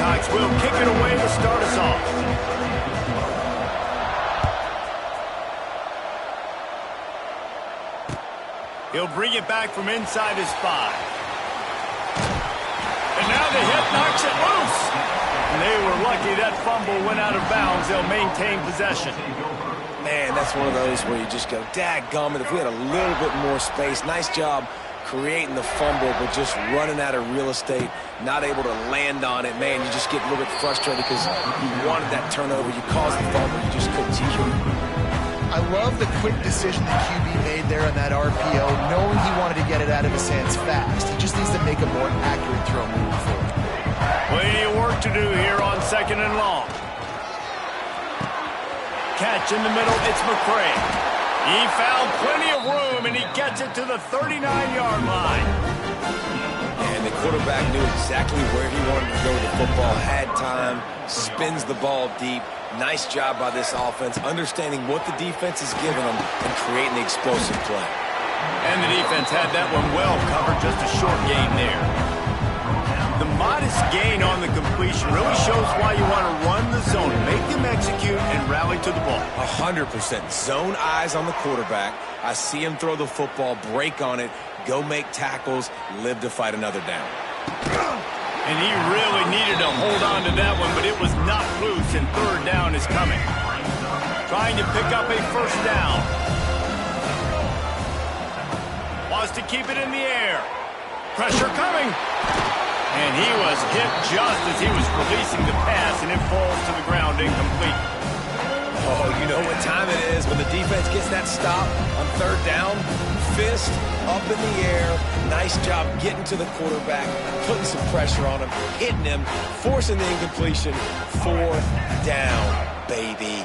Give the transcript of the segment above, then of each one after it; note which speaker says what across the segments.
Speaker 1: Gamecocks will kick it away to start us off. He'll bring it back from inside his 5. And now the hit knocks it loose. And they were lucky that fumble went out of bounds. They'll maintain possession.
Speaker 2: Man, that's one of those where you just go, dadgummit, if we had a little bit more space. Nice job creating the fumble, but just running out of real estate, not able to land on it. Man, you just get a little bit frustrated because you wanted that turnover. You caused the fumble, you just couldn't teach it.
Speaker 3: I love the quick decision the QB made there on that RPO, knowing he wanted to get it out of his hands fast. He just needs to make a more accurate throw moving forward.
Speaker 1: Plenty of work to do here on 2nd and long. Catch in the middle, it's McCray. He found plenty of room, and he gets it to the 39-yard line.
Speaker 2: And the quarterback knew exactly where he wanted to go with the football, had time, spins the ball deep. Nice job by this offense, understanding what the defense is giving them and creating the explosive play.
Speaker 1: And the defense had that one well covered, just a short gain there. The modest gain on the completion really shows why you want to run the zone, make them execute, and rally to the ball.
Speaker 2: 100%. Zone eyes on the quarterback. I see him throw the football, break on it, go make tackles, live to fight another down.
Speaker 1: And he really needed to hold on to that one, but it was not loose, and 3rd down is coming. Trying to pick up a 1st down. Wants to keep it in the air. Pressure coming. And he was hit just as he was releasing the pass, and it falls to the ground incomplete.
Speaker 2: Oh, you know what time it is when the defense gets that stop on 3rd down. Fist up in the air. Nice job getting to the quarterback, putting some pressure on him, hitting him, forcing the incompletion. 4th down, baby.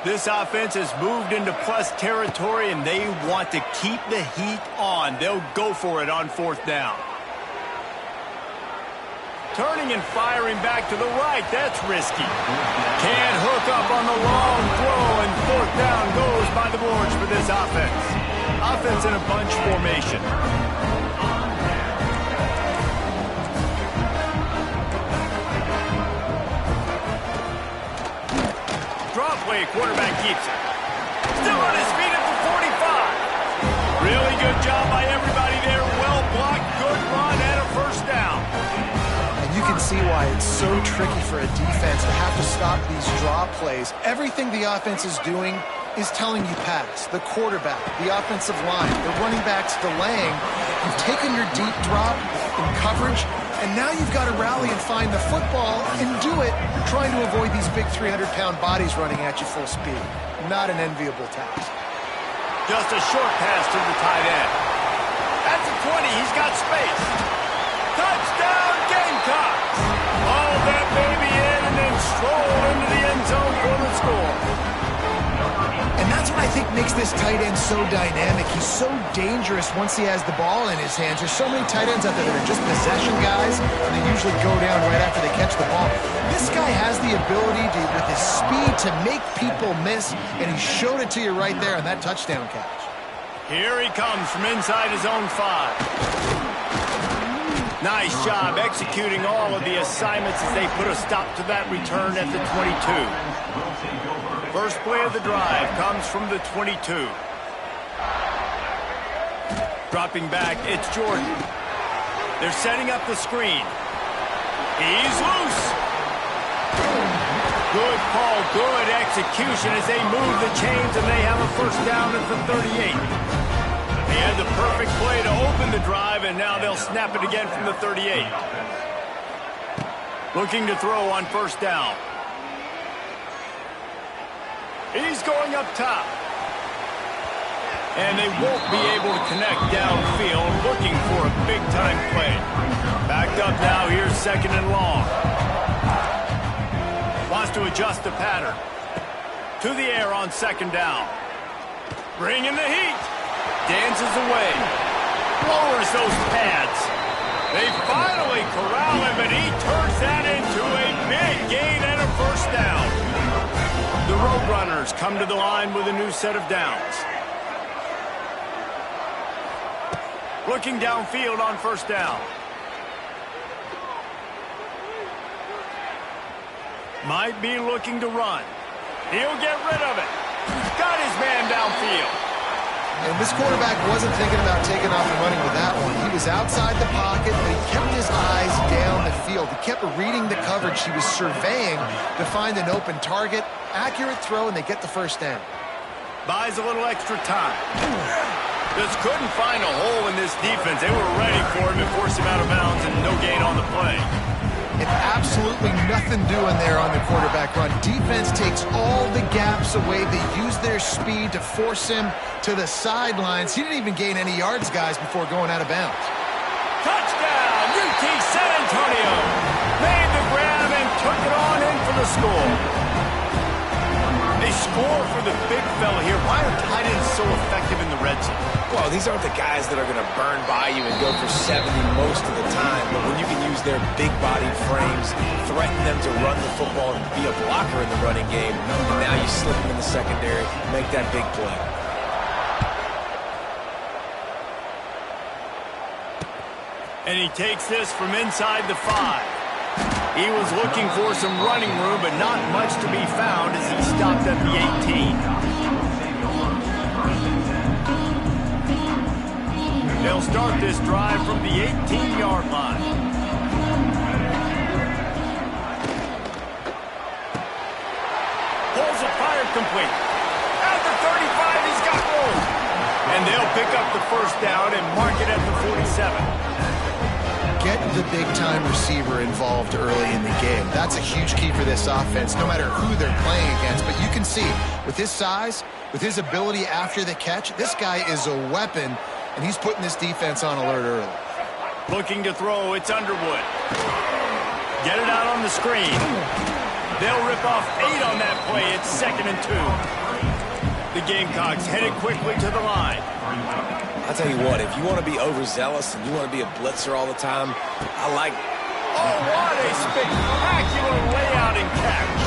Speaker 1: This offense has moved into plus territory, and they want to keep the heat on. They'll go for it on 4th down. Turning and firing back to the right. That's risky. Can't hook up on the long throw, and 4th down goes by the boards for this offense. Offense in a bunch formation. Drop play, quarterback keeps it. Still on his feet at the 45. Really good job by everybody there. Well blocked, good run, and a 1st down.
Speaker 3: You can see why it's so tricky for a defense to have to stop these draw plays. Everything the offense is doing is telling you pass. The quarterback, the offensive line, the running backs delaying. You've taken your deep drop in coverage, and now you've got to rally and find the football and do it trying to avoid these big 300-pound bodies running at you full speed. Not an enviable task.
Speaker 1: Just a short pass to the tight end. At the 20, he's got space. Touchdown, Gamecocks! Haul that baby in and then stroll into the end zone for the score.
Speaker 3: And that's what I think makes this tight end so dynamic. He's so dangerous once he has the ball in his hands. There's so many tight ends out there that are just possession guys, and they usually go down right after they catch the ball. This guy has the ability to, with his speed, to make people miss, and he showed it to you right there on that touchdown catch.
Speaker 1: Here he comes from inside his own 5. Nice job executing all of the assignments as they put a stop to that return at the 22. First play of the drive comes from the 22. Dropping back, it's Jordan. They're setting up the screen. He's loose. Good call, good execution as they move the chains, and they have a 1st down at the 38. He had the perfect play to open the drive, and now they'll snap it again from the 38. Looking to throw on 1st down. He's going up top. And they won't be able to connect downfield, looking for a big-time play. Backed up now, here's 2nd and long. Wants to adjust the pattern. To the air on 2nd down. Bringing the heat. Dances away. Lowers those pads. They finally corral him, and he turns that into a big gain and a 1st down. The Roadrunners come to the line with a new set of downs. Looking downfield on 1st down. Might be looking to run. He'll get rid of it. Got his man downfield.
Speaker 3: And this quarterback wasn't thinking about taking off and running with that one. He was outside the pocket, but he kept his eyes down the field. He kept reading the coverage. He was surveying to find an open target. Accurate throw, and they get the first down.
Speaker 1: Buys a little extra time. Just couldn't find a hole in this defense. They were ready for him and forced him out of bounds, and no gain on the play.
Speaker 3: And absolutely nothing doing there on the quarterback run. Defense takes all the gaps away. They use their speed to force him to the sidelines. He didn't even gain any yards, guys, before going out of bounds.
Speaker 1: Touchdown, UT San Antonio. Made the grab and took it on in for the score. They score for the big fella here. Why are tight ends so effective in the red zone?
Speaker 2: Well, these aren't the guys that are going to burn by you and go for 70 most of the time. But when you can use their big-bodied frames, threaten them to run the football and be a blocker in the running game, and now you slip them in the secondary, make that big play.
Speaker 1: And he takes this from inside the 5. He was looking for some running room, but not much to be found as he stopped at the 18. They'll start this drive from the 18-yard line. Pulls it fired complete. At the 35, he's got room. And they'll pick up the first down and mark it at the 47.
Speaker 3: Get the big-time receiver involved early in the game. That's a huge key for this offense, no matter who they're playing against. But you can see, with his size, with his ability after the catch, this guy is a weapon, and he's putting this defense on alert early.
Speaker 1: Looking to throw, it's Underwood. Get it out on the screen. They'll rip off 8 on that play. It's 2nd and 2. The Gamecocks headed quickly to the line.
Speaker 2: I'll tell you what, if you want to be overzealous and you want to be a blitzer all the time, I like...
Speaker 1: Oh, what a spectacular layout and catch.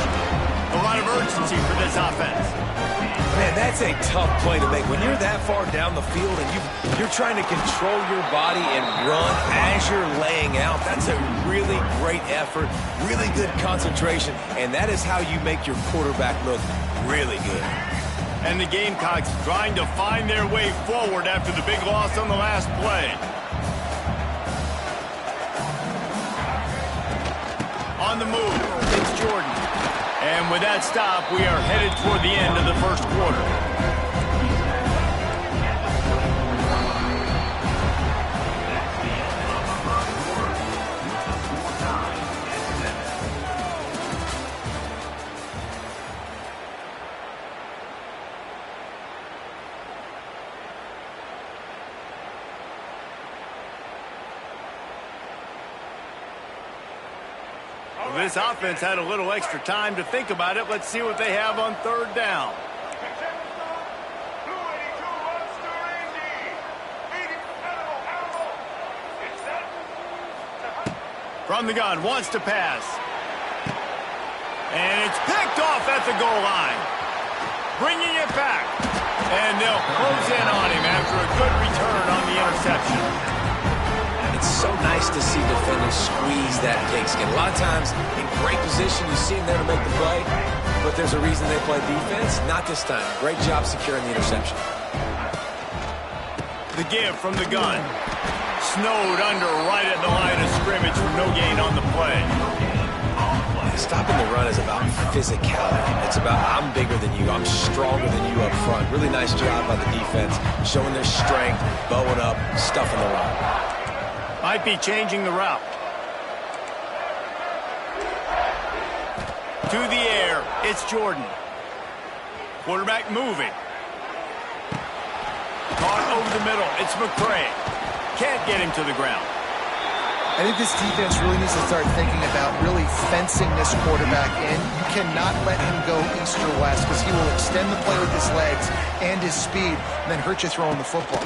Speaker 1: A lot of urgency for this offense.
Speaker 2: Man, that's a tough play to make. When you're that far down the field and you're trying to control your body and run as you're laying out, that's a really great effort, really good concentration, and that is how you make your quarterback look really good.
Speaker 1: And the Gamecocks trying to find their way forward after the big loss on the last play. On the move, it's Jordan. And with that stop, we are headed toward the end of the first quarter. This offense had a little extra time to think about it. Let's see what they have on 3rd down. From the gun, wants to pass. And it's picked off at the goal line. Bringing it back. And they'll close in on him after a good return on the interception.
Speaker 2: It's so nice to see defenders squeeze that pigskin. A lot of times, in great position, you see them there to make the play, but there's a reason they play defense. Not this time. Great job securing the interception.
Speaker 1: The give from the gun. Snowed under right at the line of scrimmage for no gain on the play.
Speaker 2: Stopping the run is about physicality. It's about I'm bigger than you, I'm stronger than you up front. Really nice job by the defense, showing their strength, bowing up, stuffing the run.
Speaker 1: Might be changing the route. To the air, it's Jordan. Quarterback moving. Caught over the middle, it's McCray. Can't get him to the ground.
Speaker 3: I think this defense really needs to start thinking about really fencing this quarterback in. You cannot let him go east or west because he will extend the play with his legs and his speed and then hurt you throwing the football.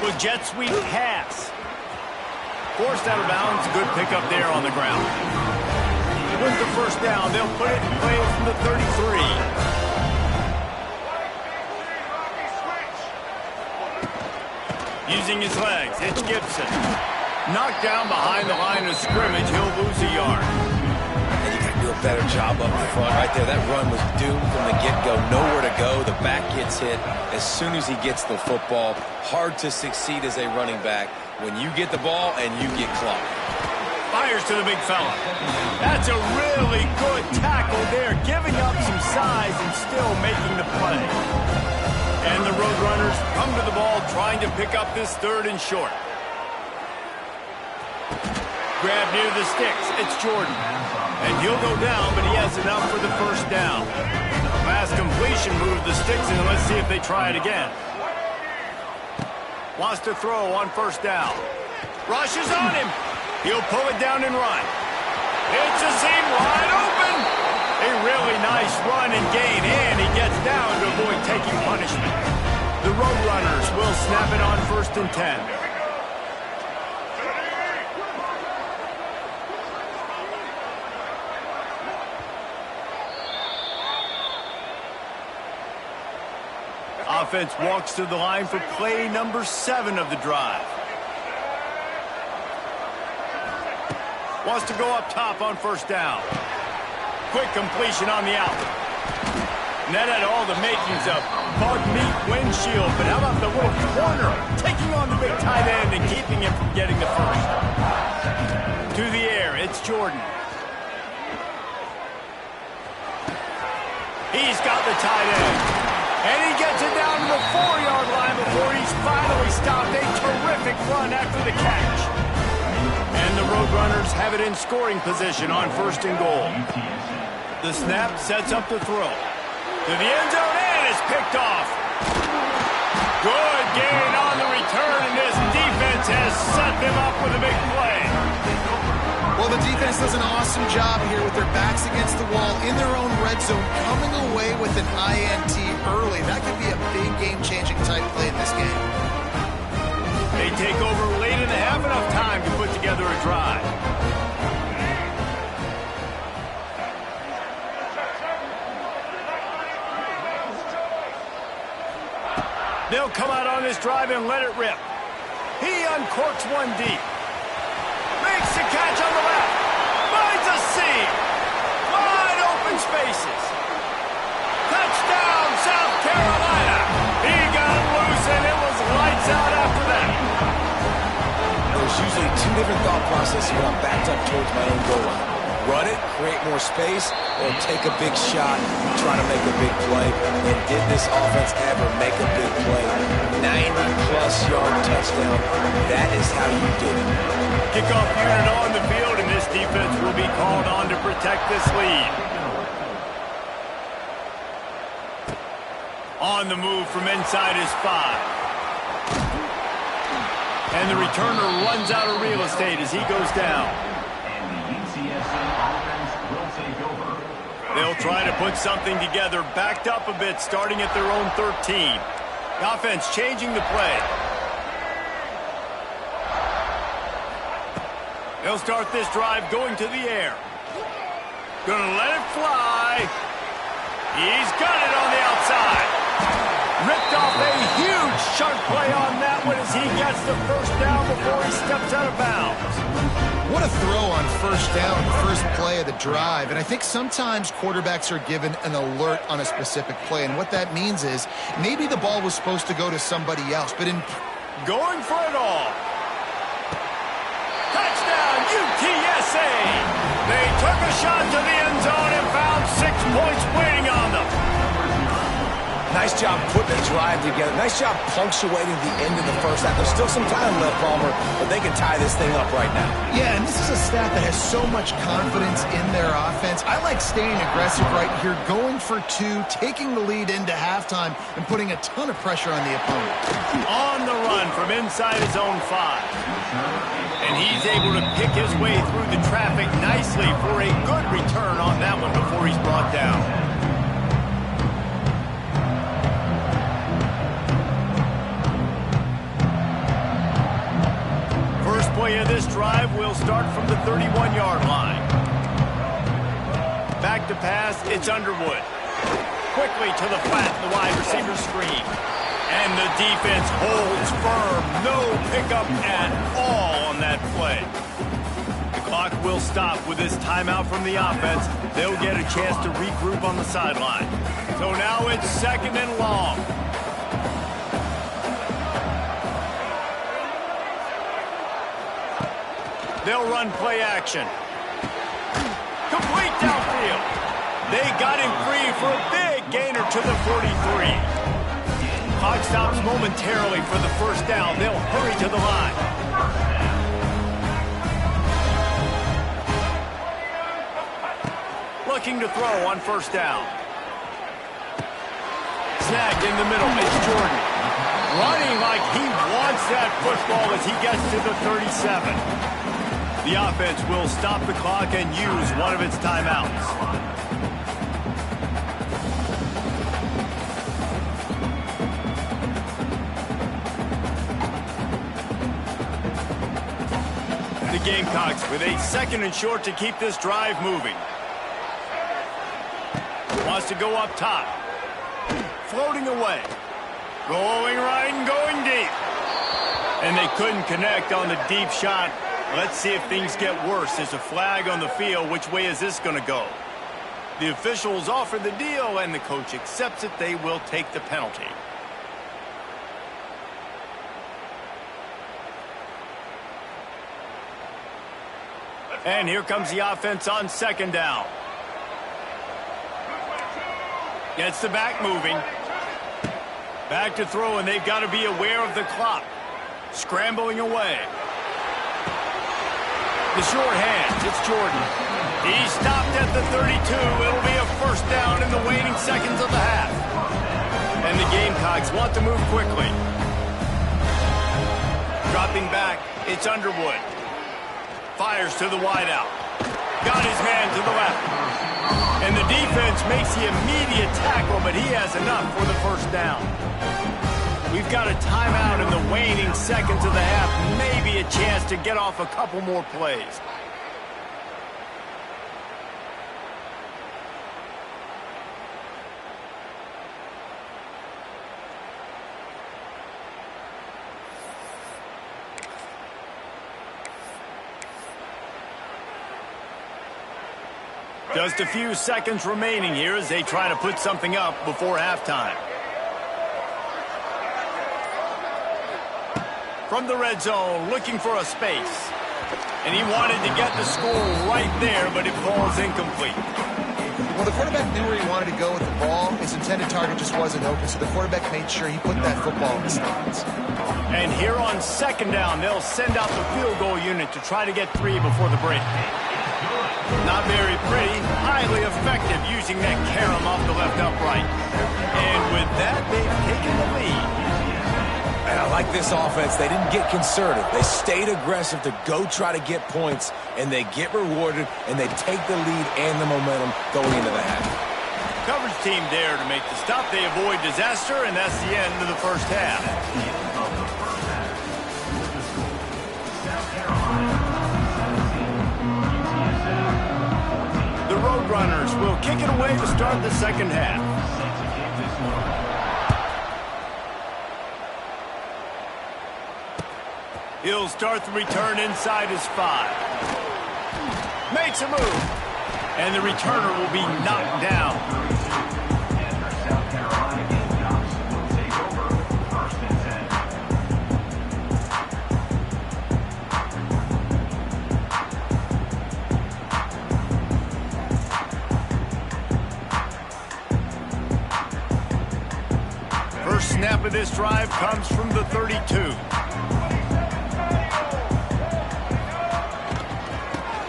Speaker 1: With jet sweep pass. Forced out of bounds, good pickup there on the ground. With the first down, they'll put it in play from the 33. Using his legs, it's Gibson. Knocked down behind the line of scrimmage, he'll lose a yard.
Speaker 2: And you got to do a better job up front right there. That run was doomed from the get-go. Nowhere to go. The back gets hit as soon as he gets the football. Hard to succeed as a running back when you get the ball and you get clocked.
Speaker 1: Fires to the big fella. That's a really good tackle there, giving up some size and still making the play. And the Roadrunners come to the ball trying to pick up this 3rd and short. Grab near the sticks. It's Jordan. And he'll go down, but he has enough for the 1st down. Pass completion moved the sticks, and let's see if they try it again. Wants to throw on 1st down. Rushes on him. He'll pull it down and run. It's a seam wide open. A really nice run and gain, and he gets down to avoid taking punishment. The Roadrunners will snap it on 1st and 10. Offense walks to the line for play number 7 of the drive. Wants to go up top on 1st down. Quick completion on the out. And that had all the makings of bug meat windshield. But how about the little corner taking on the big tight end and keeping him from getting the 1st? To the air, it's Jordan. He's got the tight end. And he gets it down to the 4-yard line before he's finally stopped. A terrific run after the catch. And the Roadrunners have it in scoring position on 1st and goal. The snap sets up the throw. To the end zone, and it's picked off. Good gain on the return, and this defense has set them up with a big play.
Speaker 3: Well, the defense does an awesome job here with their backs against the wall in their own red zone, coming away with an INT early. That could be a big game-changing type play in this game.
Speaker 1: They take over late in the half, enough time to put together a drive. They'll come out on this drive and let it rip. He uncorks one deep. Makes the catch on the left. Finds a seam. Wide open spaces. Touchdown, South Carolina. He got loose, and it was lights out after that.
Speaker 2: There's usually 2 different thought processes when I'm backed up towards my own goal line. Run it, create more space, or take a big shot and try to make a big play. And did this offense ever make a big play? 90-plus yard touchdown. That is how you do it.
Speaker 1: Kickoff unit on the field, and this defense will be called on to protect this lead. On the move from inside his 5. And the returner runs out of real estate as he goes down. They'll try to put something together, backed up a bit, starting at their own 13. The offense changing the play. They'll start this drive going to the air. Gonna let it fly. He's got it on the outside. Ripped off a huge sharp play on that one as he gets the 1st down before he steps out of bounds.
Speaker 3: What a throw on 1st down, the first play of the drive. And I think sometimes quarterbacks are given an alert on a specific play. And what that means is maybe the ball was supposed to go to somebody else. But in
Speaker 1: going for it all. Touchdown, UTSA. They took a shot to the end zone and found 6 points waiting on them.
Speaker 2: Nice job putting the drive together. Nice job punctuating the end of the 1st half. There's still some time left, Palmer, but they can tie this thing up right now.
Speaker 3: Yeah, and this is a staff that has so much confidence in their offense. I like staying aggressive right here, going for 2, taking the lead into halftime, and putting a ton of pressure on the opponent.
Speaker 1: On the run from inside his own 5. And he's able to pick his way through the traffic nicely for a good return on that one before he's brought down. Play of this drive will start from the 31-yard line. Back to pass, it's Underwood. Quickly to the flat, the wide receiver screen. And the defense holds firm. No pickup at all on that play. The clock Clock will stop with this timeout from the offense. They'll get a chance to regroup on the sideline. So now it's 2nd and long. They'll run play action. Complete downfield. They got him free for a big gainer to the 43. Clock stops momentarily for the first down. They'll hurry to the line. Looking to throw on 1st down. Snagged in the middle. It's Jordan. Running like he wants that football as he gets to the 37. The offense will stop the clock and use one of its timeouts. The Gamecocks with a 2nd and short to keep this drive moving. Wants to go up top. Floating away. Going right and going deep. And they couldn't connect on the deep shot. Let's see if things get worse. There's a flag on the field. Which way is this going to go? The officials offer the deal, and the coach accepts it. They will take the penalty. And here comes the offense on 2nd down. Gets the back moving. Back to throw, and they've got to be aware of the clock. Scrambling away. The short hands, it's Jordan. He stopped at the 32. It'll be a 1st down in the waning seconds of the half. And the Gamecocks want to move quickly. Dropping back, it's Underwood. Fires to the wideout. Got his man to the left. And the defense makes the immediate tackle, but he has enough for the 1st down. We've got a timeout in the waning seconds of the half. Maybe a chance to get off a couple more plays. Just a few seconds remaining here as they try to put something up before halftime. From the red zone, looking for a space. And he wanted to get the score right there, but it falls incomplete.
Speaker 3: Well, the quarterback knew where he wanted to go with the ball. His intended target just wasn't open, so the quarterback made sure he put that football in the stands.
Speaker 1: And here on 2nd down, they'll send out the field goal unit to try to get 3 before the break. Not very pretty, highly effective using that carom off the left upright. And with that, they've taken the lead.
Speaker 2: And I like this offense. They didn't get conservative. They stayed aggressive to go try to get points, and they get rewarded, and they take the lead and the momentum going into the half.
Speaker 1: Coverage team there to make the stop. They avoid disaster, and that's the end of the 1st half. The Roadrunners will kick it away to start the 2nd half. He'll start the return inside his 5. Makes a move. And the returner will be knocked down. First snap of this drive comes from the 32.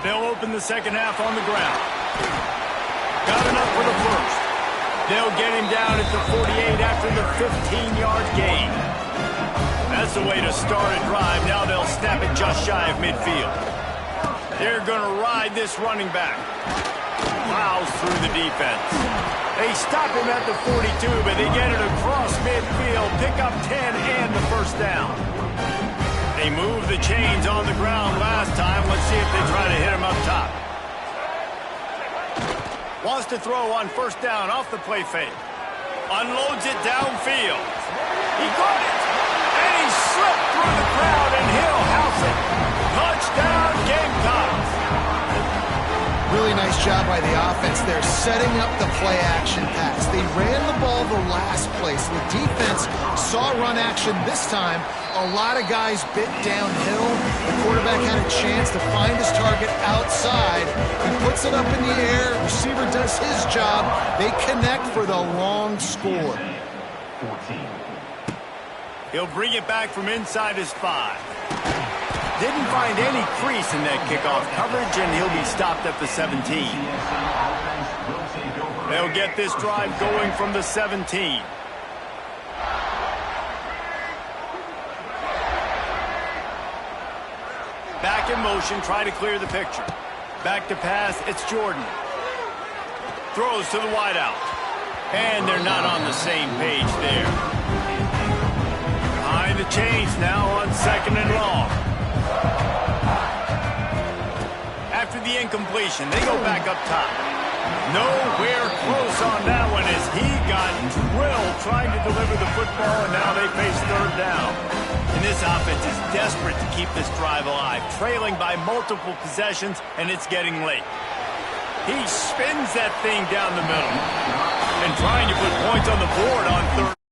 Speaker 1: They'll open the 2nd half on the ground. Got enough for the 1st. They'll get him down at the 48 after the 15-yard gain. That's the way to start a drive. Now they'll snap it just shy of midfield. They're going to ride this running back. Plows through the defense. They stop him at the 42, but they get it across midfield. Pick up 10 and the 1st down. They moved the chains on the ground last time. Let's see if they try to hit him up top. Wants to throw on 1st down off the play fake. Unloads it downfield. He got it. And he slipped through the crowd, and he'll house it. Touchdown, Gamecocks.
Speaker 3: nice job by the offense there, setting up the play-action pass. They ran the ball the last play, so the defense saw run action this time. A lot of guys bit downhill. The quarterback had a chance to find his target outside. He puts it up in the air. Receiver does his job. They connect for the long score.
Speaker 1: He'll bring it back from inside his 5. Didn't find any crease in that kickoff coverage, and he'll be stopped at the 17. They'll get this drive going from the 17. Back in motion, try to clear the picture. Back to pass, it's Jordan. Throws to the wideout. And they're not on the same page there. Behind the chains now on 2nd and long. After the incompletion, they go back up top. Nowhere close on that one as he got drilled trying to deliver the football, and now they face 3rd down. And this offense is desperate to keep this drive alive, trailing by multiple possessions, and it's getting late. He spins that thing down the middle and trying to put points on the board on 3rd.